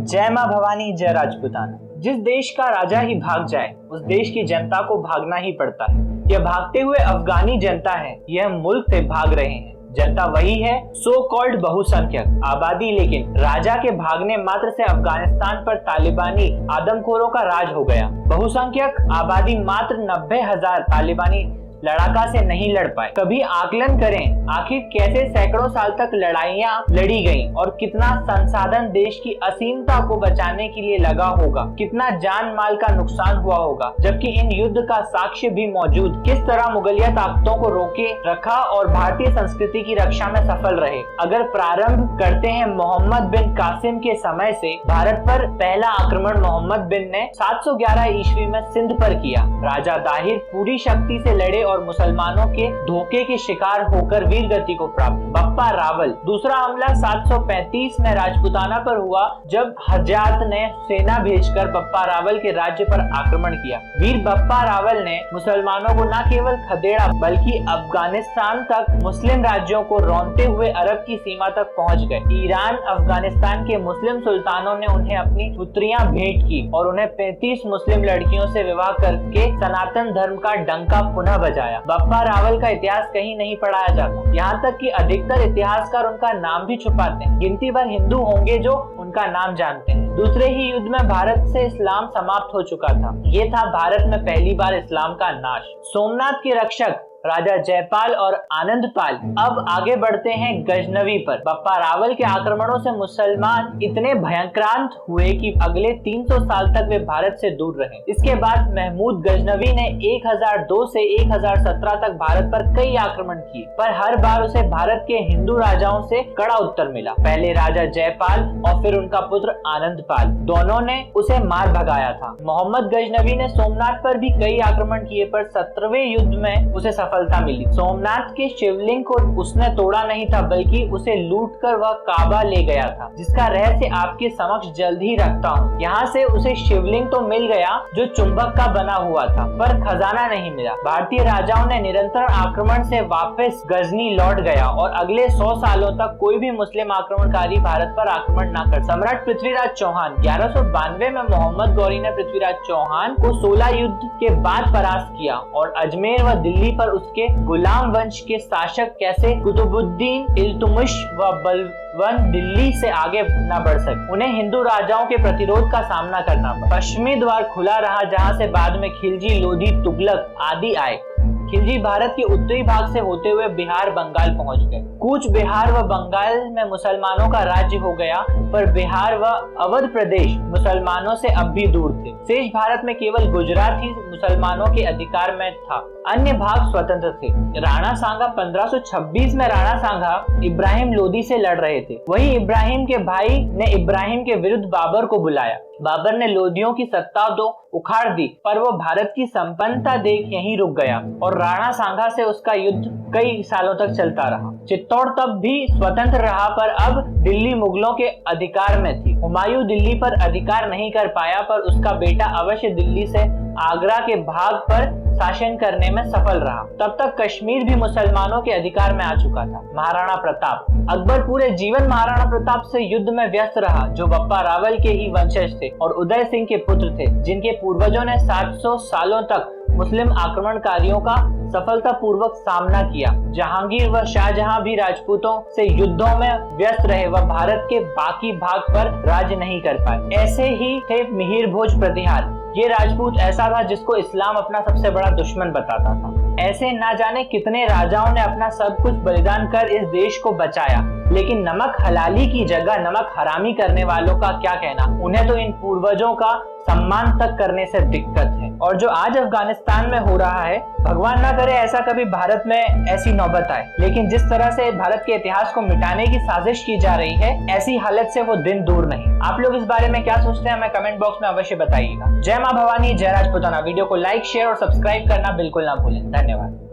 जय मां भवानी, जय राजपूताना। जिस देश का राजा ही भाग जाए उस देश की जनता को भागना ही पड़ता है। यह भागते हुए अफगानी जनता है, यह मुल्क से भाग रहे हैं। जनता वही है, सो कॉल्ड बहुसंख्यक आबादी, लेकिन राजा के भागने मात्र से अफगानिस्तान पर तालिबानी आदमखोरों का राज हो गया। बहुसंख्यक आबादी मात्र 90,000 तालिबानी लड़ाका से नहीं लड़ पाए। कभी आकलन करें आखिर कैसे सैकड़ों साल तक लड़ाइयां लड़ी गईं और कितना संसाधन देश की असीमता को बचाने के लिए लगा होगा, कितना जान माल का नुकसान हुआ होगा, जबकि इन युद्ध का साक्ष्य भी मौजूद। किस तरह मुगलिया ताकतों को रोके रखा और भारतीय संस्कृति की रक्षा में सफल रहे। अगर प्रारंभ करते हैं मोहम्मद बिन कासिम के समय से, भारत पर पहला आक्रमण मोहम्मद बिन ने 711 ईस्वी में सिंध पर किया। राजा दाहिर पूरी शक्ति से लड़े और मुसलमानों के धोखे के शिकार होकर वीर गति को प्राप्त। बप्पा रावल दूसरा हमला 735 में राजपूताना पर हुआ, जब हजात ने सेना भेजकर बप्पा रावल के राज्य पर आक्रमण किया। वीर बप्पा रावल ने मुसलमानों को न केवल खदेड़ा बल्कि अफगानिस्तान तक मुस्लिम राज्यों को रौंदते हुए अरब की सीमा तक पहुंच गए। ईरान अफगानिस्तान के मुस्लिम सुल्तानों ने उन्हें अपनी पुत्रियां भेंट की और उन्हें 35 मुस्लिम लड़कियों से विवाह करके सनातन धर्म का डंका पुनः बजाया। बप्पा रावल का इतिहास कहीं नहीं पढ़ाया जाता, यहाँ तक कि अधिकतर इतिहासकार उनका नाम भी छुपाते हैं। गिनती भर हिंदू होंगे जो उनका नाम जानते हैं। दूसरे ही युद्ध में भारत से इस्लाम समाप्त हो चुका था। ये था भारत में पहली बार इस्लाम का नाश। सोमनाथ के रक्षक राजा जयपाल और आनंदपाल अब आगे बढ़ते हैं गजनवी पर। बप्पा रावल के आक्रमणों से मुसलमान इतने भयंक्रांत हुए कि अगले 300 साल तक वे भारत से दूर रहे। इसके बाद महमूद गजनवी ने 1002 से 1017 तक भारत पर कई आक्रमण किए, पर हर बार उसे भारत के हिंदू राजाओं से कड़ा उत्तर मिला। पहले राजा जयपाल और फिर उनका पुत्र आनंदपाल, दोनों ने उसे मार भगाया था। मोहम्मद गजनवी ने सोमनाथ पर भी कई आक्रमण किए, पर 17वें युद्ध में उसे सफलता मिली। सोमनाथ के शिवलिंग को उसने तोड़ा नहीं था, बल्कि उसे लूटकर वह काबा ले गया था, जिसका रहस्य आपके समक्ष जल्द ही रखता हूँ। यहाँ से उसे शिवलिंग तो मिल गया जो चुंबक का बना हुआ था, पर खजाना नहीं मिला। भारतीय राजाओं ने निरंतर आक्रमण से वापस गजनी लौट गया और अगले 100 सालों तक कोई भी मुस्लिम आक्रमणकारी भारत पर आक्रमण न कर। सम्राट पृथ्वीराज चौहान 1192 में मोहम्मद गौरी ने पृथ्वीराज चौहान को 16 युद्ध के बाद परास्त किया और अजमेर व दिल्ली पर उसके गुलाम वंश के शासक कैसे कुतुबुद्दीन इल्तुमिश व बलबन दिल्ली से आगे न बढ़ सके। उन्हें हिंदू राजाओं के प्रतिरोध का सामना करना पड़ा। पश्चिमी द्वार खुला रहा, जहां से बाद में खिलजी, लोधी, तुगलक आदि आए। खिलजी भारत के उत्तरी भाग से होते हुए बिहार, बंगाल पहुंच गए। कूच बिहार व बंगाल में मुसलमानों का राज्य हो गया, पर बिहार व अवध प्रदेश मुसलमानों से अब भी दूर थे। शेष भारत में केवल गुजरात ही मुसलमानों के अधिकार में था, अन्य भाग स्वतंत्र थे। राणा सांगा 1526 में राणा सांगा इब्राहिम लोदी से लड़ रहे थे। वही इब्राहिम के भाई ने इब्राहिम के विरुद्ध बाबर को बुलाया। बाबर ने लोदियों की सत्ता तो उखाड़ दी, पर वो भारत की संपन्नता देख यहीं रुक गया और राणा सांगा से उसका युद्ध कई सालों तक चलता रहा। चित्तौड़ तब भी स्वतंत्र रहा, पर अब दिल्ली मुगलों के अधिकार में थी। हुमायूं दिल्ली पर अधिकार नहीं कर पाया, पर उसका बेटा अवश्य दिल्ली से आगरा के भाग पर शासन करने में सफल रहा। तब तक कश्मीर भी मुसलमानों के अधिकार में आ चुका था। महाराणा प्रताप अकबर पूरे जीवन महाराणा प्रताप से युद्ध में व्यस्त रहा, जो बप्पा रावल के ही वंशज थे और उदय सिंह के पुत्र थे, जिनके पूर्वजों ने 700 सालों तक मुस्लिम आक्रमणकारियों का सफलतापूर्वक सामना किया। जहांगीर व शाहजहां भी राजपूतों से युद्धों में व्यस्त रहे, वह भारत के बाकी भाग पर राज नहीं कर पाए। ऐसे ही थे मिहिर भोज प्रतिहार। ये राजपूत ऐसा था जिसको इस्लाम अपना सबसे बड़ा दुश्मन बताता था। ऐसे ना जाने कितने राजाओं ने अपना सब कुछ बलिदान कर इस देश को बचाया, लेकिन नमक हलाली की जगह नमक हरामी करने वालों का क्या कहना। उन्हें तो इन पूर्वजों का सम्मान तक करने से दिक्कत है। और जो आज अफगानिस्तान में हो रहा है, भगवान ना करे ऐसा कभी भारत में ऐसी नौबत आए, लेकिन जिस तरह से भारत के इतिहास को मिटाने की साजिश की जा रही है, ऐसी हालत से वो दिन दूर नहीं। आप लोग इस बारे में क्या सोचते हैं, हमें कमेंट बॉक्स में अवश्य बताइएगा। जय मां भवानी, जय राजपूताना। वीडियो को लाइक, शेयर और सब्सक्राइब करना बिल्कुल ना भूलें। धन्यवाद।